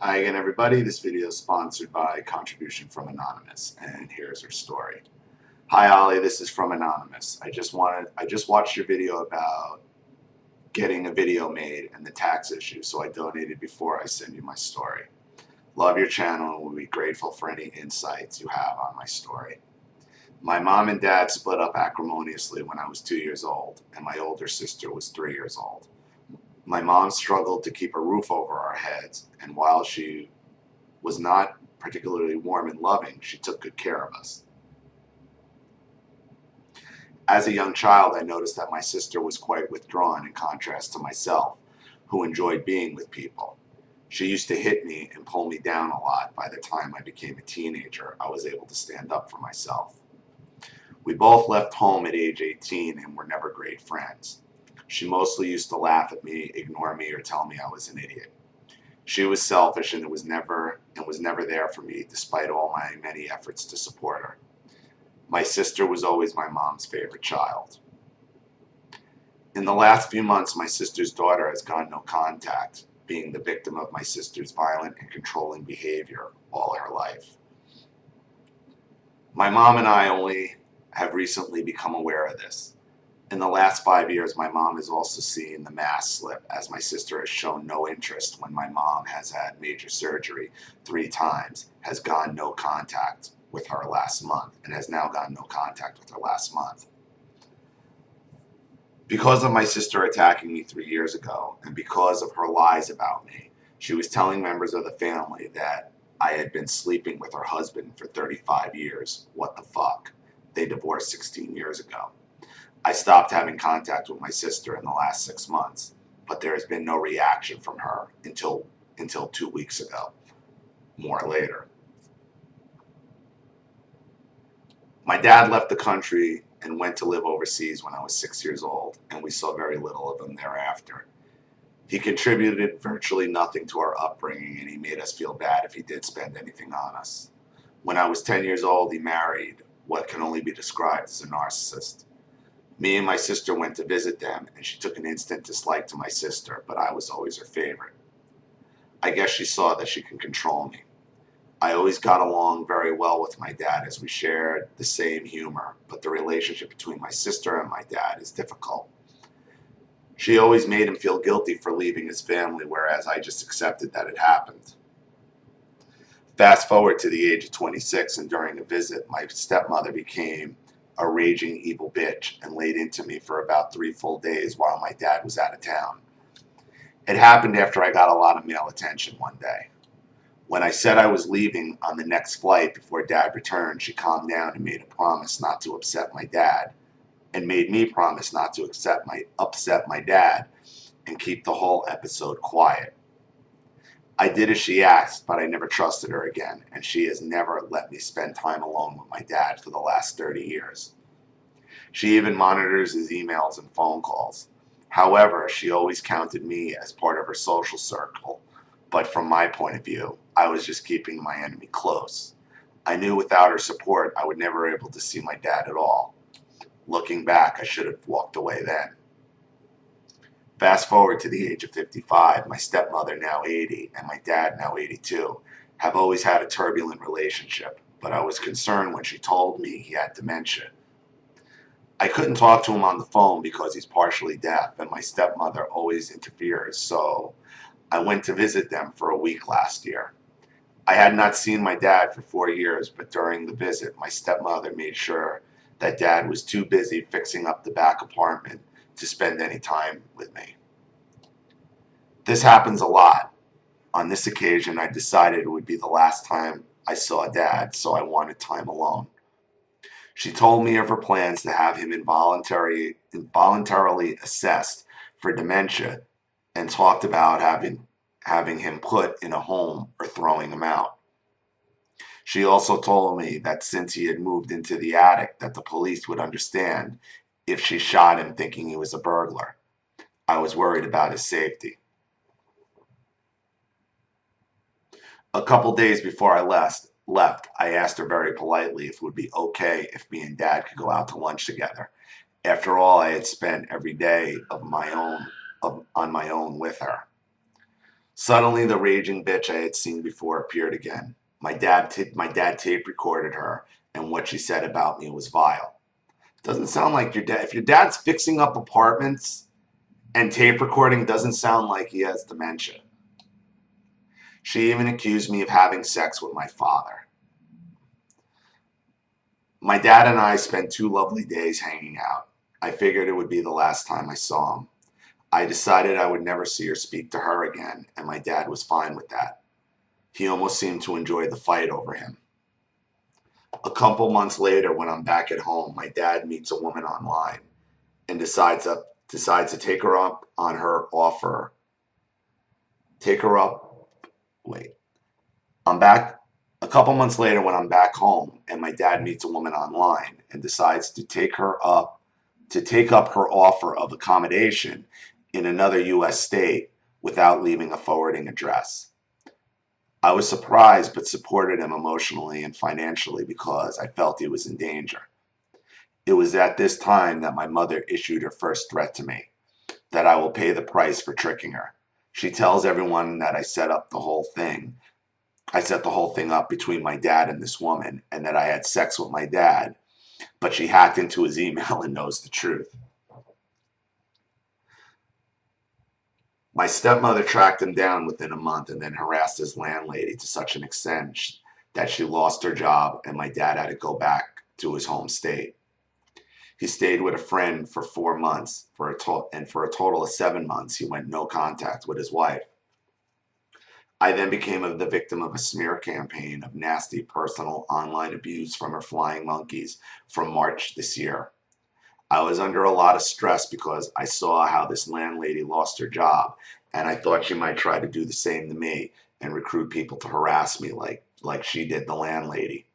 Hi again, everybody. This video is sponsored by Contribution from Anonymous, and here's her story. Hi, Ollie. This is from Anonymous. I just watched your video about getting a video made and the tax issue, so I donated before I send you my story. Love your channel and will be grateful for any insights you have on my story. My mom and dad split up acrimoniously when I was 2 years old, and my older sister was 3 years old. My mom struggled to keep a roof over our heads, and while she was not particularly warm and loving, she took good care of us. As a young child, I noticed that my sister was quite withdrawn in contrast to myself, who enjoyed being with people. She used to hit me and pull me down a lot. By the time I became a teenager, I was able to stand up for myself. We both left home at age 18 and were never great friends. She mostly used to laugh at me, ignore me, or tell me I was an idiot. She was selfish and was never there for me, despite all my many efforts to support her. My sister was always my mom's favorite child. In the last few months, my sister's daughter has gone no contact, being the victim of my sister's violent and controlling behavior all her life. My mom and I only have recently become aware of this. In the last 5 years, my mom has also seen the mask slip, as my sister has shown no interest when my mom has had major surgery 3 times, has gone no contact with her last month, and has now gone no contact with her last month. Because of my sister attacking me 3 years ago, and because of her lies about me, she was telling members of the family that I had been sleeping with her husband for 35 years. What the fuck? They divorced 16 years ago. I stopped having contact with my sister in the last 6 months, but there has been no reaction from her until 2 weeks ago. More later. My dad left the country and went to live overseas when I was 6 years old, and we saw very little of him thereafter. He contributed virtually nothing to our upbringing, and he made us feel bad if he did spend anything on us. When I was 10 years old, he married what can only be described as a narcissist. Me and my sister went to visit them, and she took an instant dislike to my sister, but I was always her favorite. I guess she saw that she can control me. I always got along very well with my dad as we shared the same humor, but the relationship between my sister and my dad is difficult. She always made him feel guilty for leaving his family, whereas I just accepted that it happened. Fast forward to the age of 26, and during a visit, my stepmother became a raging evil bitch and laid into me for about 3 full days while my dad was out of town. It happened after I got a lot of male attention one day. When I said I was leaving on the next flight before Dad returned, she calmed down and made a promise not to upset my dad, and made me promise not to upset my dad and keep the whole episode quiet. I did as she asked, but I never trusted her again, and she has never let me spend time alone with my dad for the last 30 years. She even monitors his emails and phone calls. However, she always counted me as part of her social circle, but from my point of view, I was just keeping my enemy close. I knew without her support, I would never be able to see my dad at all. Looking back, I should have walked away then. Fast forward to the age of 55, my stepmother, now 80, and my dad, now 82, have always had a turbulent relationship, but I was concerned when she told me he had dementia. I couldn't talk to him on the phone because he's partially deaf, and my stepmother always interferes, so I went to visit them for a week last year. I had not seen my dad for 4 years, but during the visit, my stepmother made sure that Dad was too busy fixing up the back apartment to spend any time with me. This happens a lot. On this occasion, I decided it would be the last time I saw Dad, so I wanted time alone. She told me of her plans to have him involuntarily assessed for dementia, and talked about having him put in a home or throwing him out. She also told me that since he had moved into the attic, that the police would understand if she shot him thinking he was a burglar. I was worried about his safety. A couple days before I left, I asked her very politely if it would be okay if me and Dad could go out to lunch together. After all, I had spent every day on my own with her. Suddenly, the raging bitch I had seen before appeared again. My dad tape recorded her, and what she said about me was vile. Doesn't sound like your dad. If your dad's fixing up apartments and tape recording, doesn't sound like he has dementia. She even accused me of having sex with my father. My dad and I spent 2 lovely days hanging out. I figured it would be the last time I saw him. I decided I would never see or speak to her again, and my dad was fine with that. He almost seemed to enjoy the fight over him. A couple months later, when I'm back at home, my dad meets a woman online and decides to take her up on her offer. Take her up. Wait. I'm back a couple months later when I'm back home and my dad meets a woman online and decides to take up her offer of accommodation in another US state without leaving a forwarding address. I was surprised but supported him emotionally and financially because I felt he was in danger. It was at this time that my mother issued her first threat to me, that I will pay the price for tricking her. She tells everyone that I set the whole thing up between my dad and this woman, and that I had sex with my dad, but she hacked into his email and knows the truth. My stepmother tracked him down within a month and then harassed his landlady to such an extent that she lost her job and my dad had to go back to his home state. He stayed with a friend for 4 months, and for a total of 7 months, he went no contact with his wife. I then became the victim of a smear campaign of nasty personal online abuse from her flying monkeys from March this year. I was under a lot of stress because I saw how this landlady lost her job, and I thought she might try to do the same to me and recruit people to harass me like she did the landlady.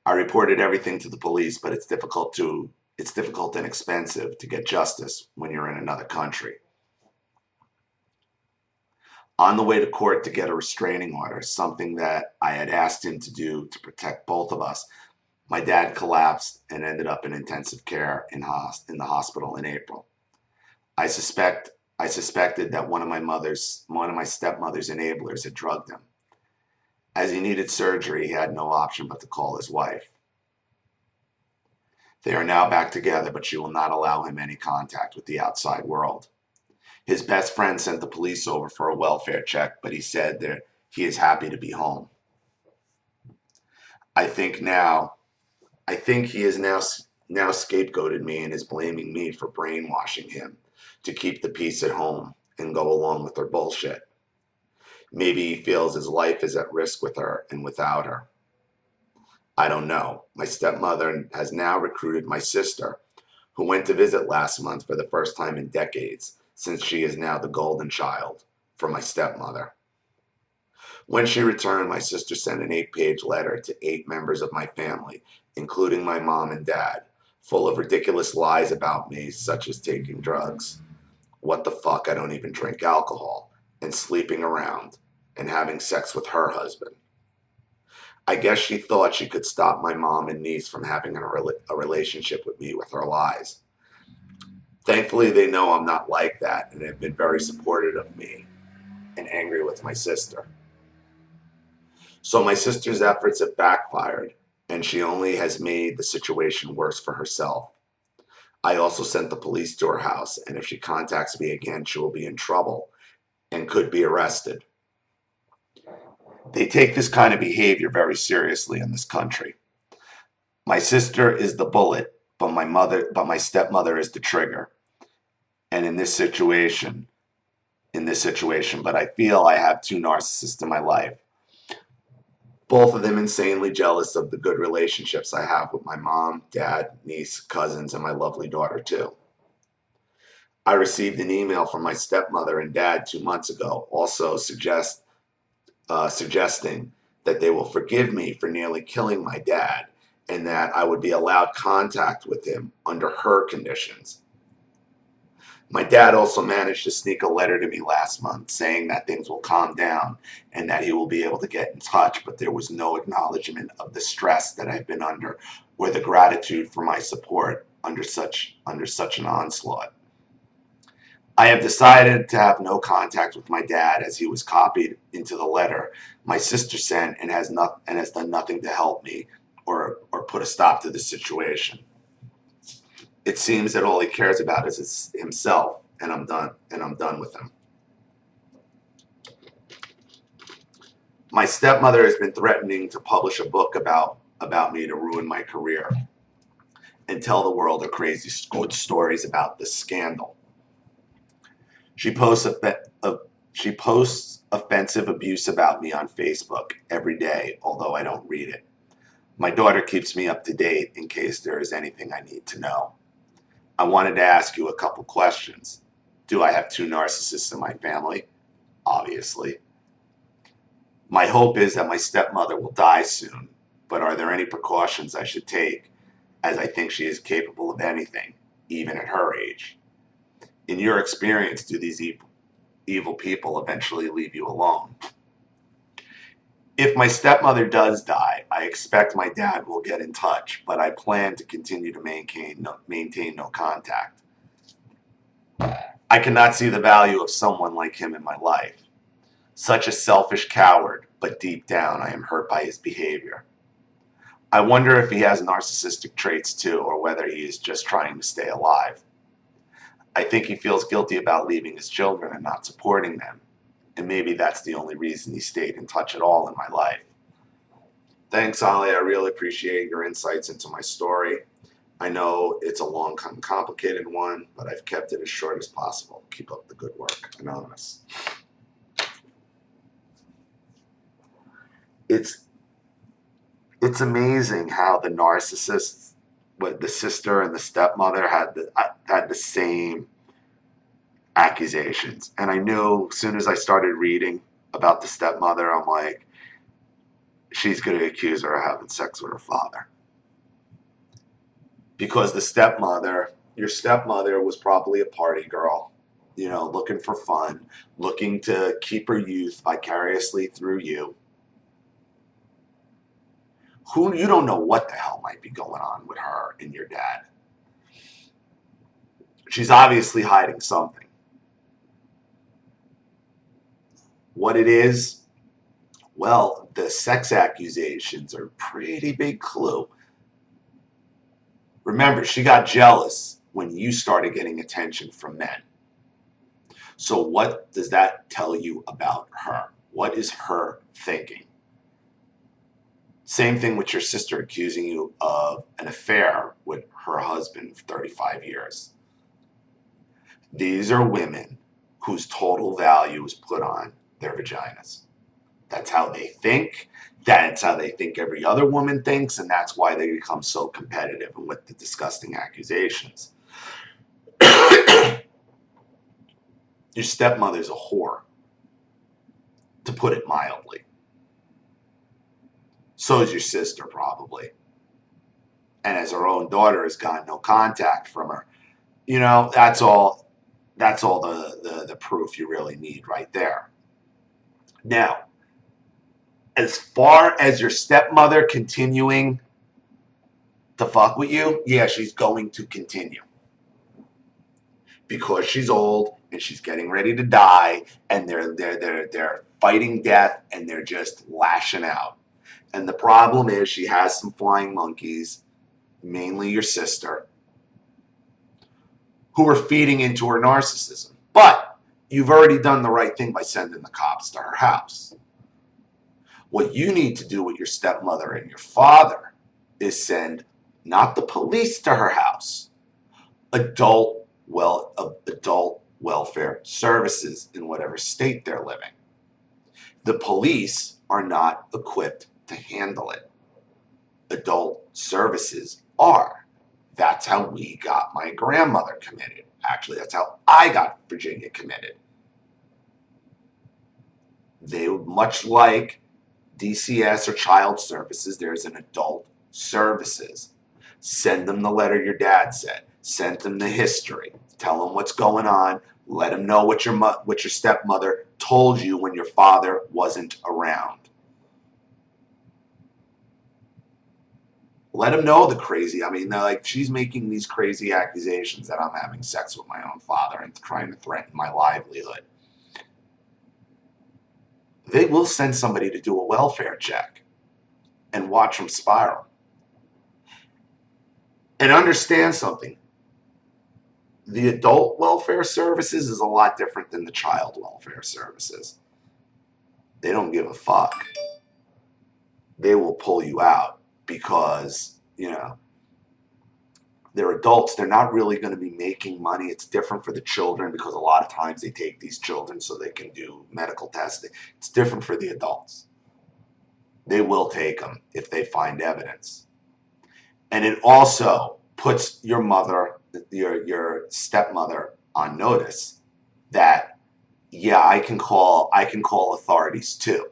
I reported everything to the police, but it's difficult and expensive to get justice when you're in another country. On the way to court to get a restraining order, something that I had asked him to do to protect both of us, my dad collapsed and ended up in intensive care in the hospital in April. I suspected that one of my stepmother's enablers had drugged him. As he needed surgery, he had no option but to call his wife. They are now back together, but she will not allow him any contact with the outside world. His best friend sent the police over for a welfare check, but he said that he is happy to be home. I think he has now scapegoated me and is blaming me for brainwashing him to keep the peace at home and go along with their bullshit. Maybe he feels his life is at risk with her and without her. I don't know. My stepmother has now recruited my sister, who went to visit last month for the first time in decades, since she is now the golden child for my stepmother. When she returned, my sister sent an 8-page letter to 8 members of my family, including my mom and dad, full of ridiculous lies about me, such as taking drugs. What the fuck, I don't even drink alcohol, and sleeping around, and having sex with her husband. I guess she thought she could stop my mom and niece from having a relationship with me with her lies. Thankfully, they know I'm not like that and have been very supportive of me and angry with my sister. So my sister's efforts have backfired, and she only has made the situation worse for herself. I also sent the police to her house, and if she contacts me again, she will be in trouble and could be arrested. They take this kind of behavior very seriously in this country. My sister is the bullet, but my stepmother is the trigger. And in this situation, but I feel I have 2 narcissists in my life. Both of them insanely jealous of the good relationships I have with my mom, dad, niece, cousins, and my lovely daughter too. I received an email from my stepmother and dad 2 months ago, also suggesting that they will forgive me for nearly killing my dad and that I would be allowed contact with him under her conditions. My dad also managed to sneak a letter to me last month saying that things will calm down and that he will be able to get in touch, but there was no acknowledgement of the stress that I've been under or the gratitude for my support under such an onslaught. I have decided to have no contact with my dad, as he was copied into the letter my sister sent and has done nothing to help me or put a stop to the situation. It seems that all he cares about is himself, and I'm done with him. My stepmother has been threatening to publish a book about me to ruin my career and tell the world her crazy stories about this scandal. She posts offensive abuse about me on Facebook every day, although I don't read it. My daughter keeps me up to date in case there is anything I need to know. I wanted to ask you a couple questions. Do I have 2 narcissists in my family? Obviously. My hope is that my stepmother will die soon, but are there any precautions I should take, as I think she is capable of anything, even at her age? In your experience, do these evil people eventually leave you alone? If my stepmother does die, I expect my dad will get in touch, but I plan to continue to maintain no contact. I cannot see the value of someone like him in my life. Such a selfish coward, but deep down I am hurt by his behavior. I wonder if he has narcissistic traits too, or whether he is just trying to stay alive. I think he feels guilty about leaving his children and not supporting them, and maybe that's the only reason he stayed in touch at all in my life. Thanks, Ali. I really appreciate your insights into my story. I know it's a long, complicated one, but I've kept it as short as possible. Keep up the good work. Anonymous. It's amazing how the narcissists, the sister and the stepmother, had the same accusations. And I knew as soon as I started reading about the stepmother, I'm like, she's going to accuse her of having sex with her father. Because your stepmother was probably a party girl, looking for fun, looking to keep her youth vicariously through you. You don't know what the hell might be going on with her and your dad. She's obviously hiding something. What it is, well, the sex accusations are a pretty big clue. Remember, she got jealous when you started getting attention from men. So what does that tell you about her? What is her thinking? Same thing with your sister accusing you of an affair with her husband for 35 years. These are women whose total value is put on their vaginas. That's how they think. That's how they think every other woman thinks, and that's why they become so competitive and with the disgusting accusations. Your stepmother's a whore, to put it mildly. So is your sister, probably. And as her own daughter has gotten no contact from her, that's all the proof you really need right there. Now, as far as your stepmother continuing to fuck with you, yeah, she's going to continue. Because she's old and she's getting ready to die, and they're fighting death, and they're just lashing out. And the problem is she has some flying monkeys, mainly your sister, who are feeding into her narcissism. But you've already done the right thing by sending the cops to her house. What you need to do with your stepmother and your father is send not the police to her house, adult welfare services in whatever state they're living. The police are not equipped to handle it. Adult services are. That's how we got my grandmother committed. Actually, that's how I got Virginia committed. They, much like DCS or child services, there's an adult services. Send them the letter your dad said. Send them the history. Tell them what's going on. Let them know what your stepmother told you when your father wasn't around. Let him know the crazy. I mean, like, she's making these crazy accusations that I'm having sex with my own father and trying to threaten my livelihood. They will send somebody to do a welfare check and watch them spiral. And understand something. The adult welfare services is a lot different than the child welfare services. They don't give a fuck. They will pull you out because, they're adults. They're not really going to be making money. It's different for the children because a lot of times they take these children so they can do medical testing. It's different for the adults. They will take them if they find evidence. And it also puts your mother, your stepmother, on notice that, yeah, I can call authorities too,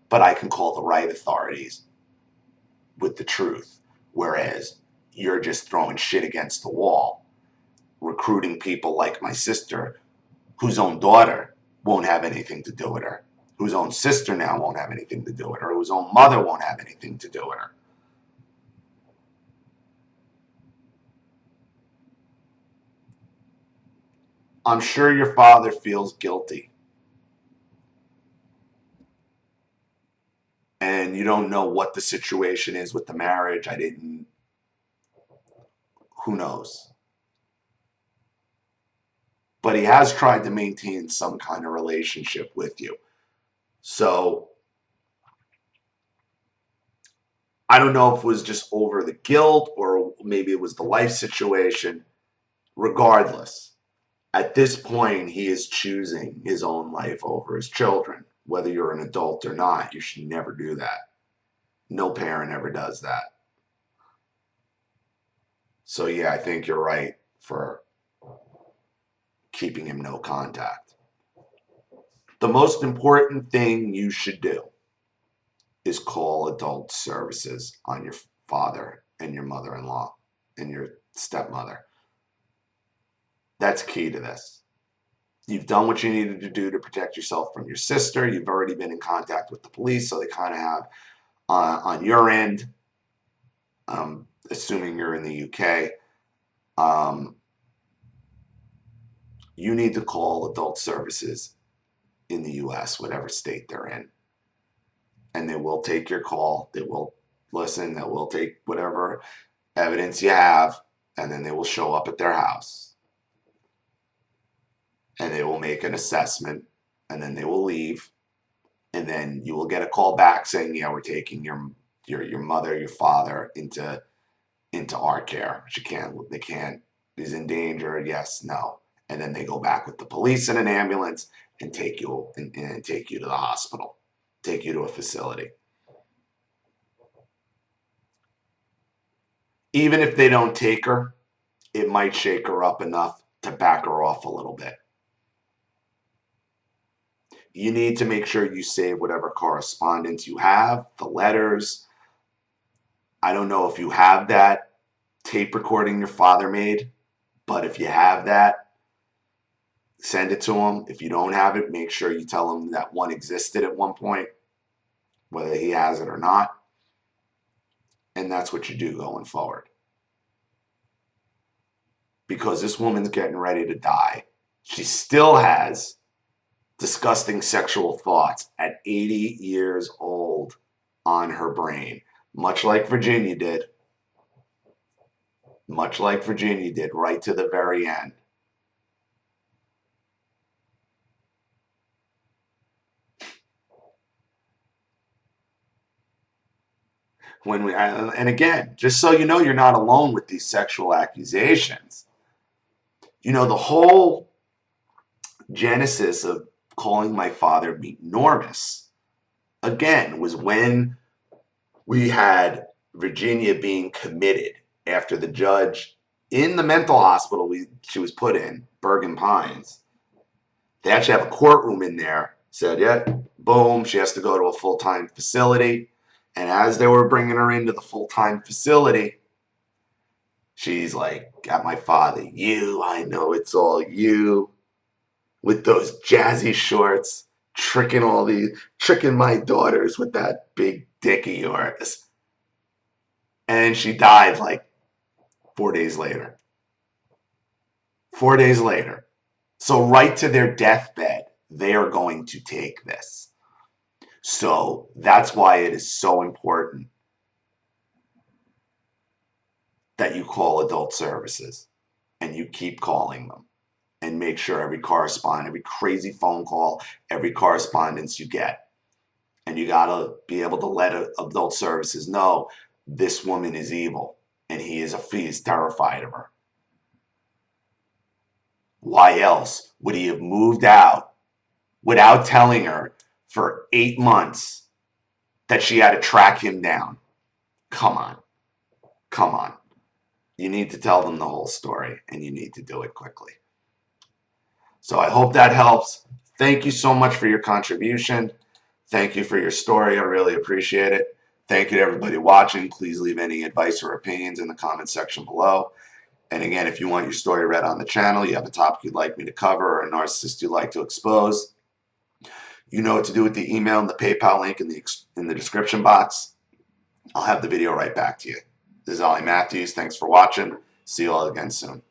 but I can call the right authorities with the truth. Whereas you're just throwing shit against the wall, recruiting people like my sister, whose own daughter won't have anything to do with her, whose own sister now won't have anything to do with her, whose own mother won't have anything to do with her. I'm sure your father feels guilty. And you don't know what the situation is with the marriage. Who knows? But he has tried to maintain some kind of relationship with you. So I don't know if it was just over the guilt or maybe it was the life situation. Regardless, at this point, he is choosing his own life over his children. Whether you're an adult or not, you should never do that. No parent ever does that. So yeah, I think you're right for keeping him no contact. The most important thing you should do is call adult services on your father and your mother-in-law and your stepmother. That's key to this. You've done what you needed to do to protect yourself from your sister. You've already been in contact with the police, so they kind of have on your end, assuming you're in the UK, you need to call adult services in the US, whatever state they're in. And they will take your call. They will listen. They will take whatever evidence you have, and then they will show up at their house. And they will make an assessment, and then they will leave. And then you will get a call back saying, yeah, we're taking your mother, your father into our care. They can't, he's in danger, yes, no. And then they go back with the police in an ambulance and take you and take you to the hospital, take you to a facility. Even if they don't take her, it might shake her up enough to back her off a little bit. You need to make sure you save whatever correspondence you have, the letters. I don't know if you have that tape recording your father made, but if you have that, send it to him. If you don't have it, make sure you tell him that one existed at one point, whether he has it or not. And that's what you do going forward. Because this woman's getting ready to die. She still has disgusting sexual thoughts at 80 years old on her brain, much like Virginia did. Much like Virginia did, right to the very end. And again, just so you know, you're not alone with these sexual accusations. The whole genesis of calling my father enormous, again, was when we had Virginia being committed after the judge in the mental hospital she was put in, Bergen Pines. They actually have a courtroom in there, said, yeah, boom, she has to go to a full-time facility. And as they were bringing her into the full-time facility, she's like, got my father, I know it's all you, with those jazzy shorts, tricking my daughters with that big dick of yours. And she died like 4 days later. 4 days later. So right to their deathbed, they are going to take this. So that's why it is so important that you call adult services and you keep calling them and make sure every crazy phone call, every correspondence you get. And you got to be able to let adult services know this woman is evil and he is terrified of her. Why else would he have moved out without telling her for 8 months that she had to track him down? Come on. Come on. You need to tell them the whole story, and you need to do it quickly. So I hope that helps. Thank you so much for your contribution. Thank you for your story. I really appreciate it. Thank you to everybody watching. Please leave any advice or opinions in the comment section below. And again, if you want your story read on the channel, you have a topic you'd like me to cover or a narcissist you'd like to expose, you know what to do with the email and the PayPal link in the description box. I'll have the video right back to you. This is Ollie Matthews. Thanks for watching. See you all again soon.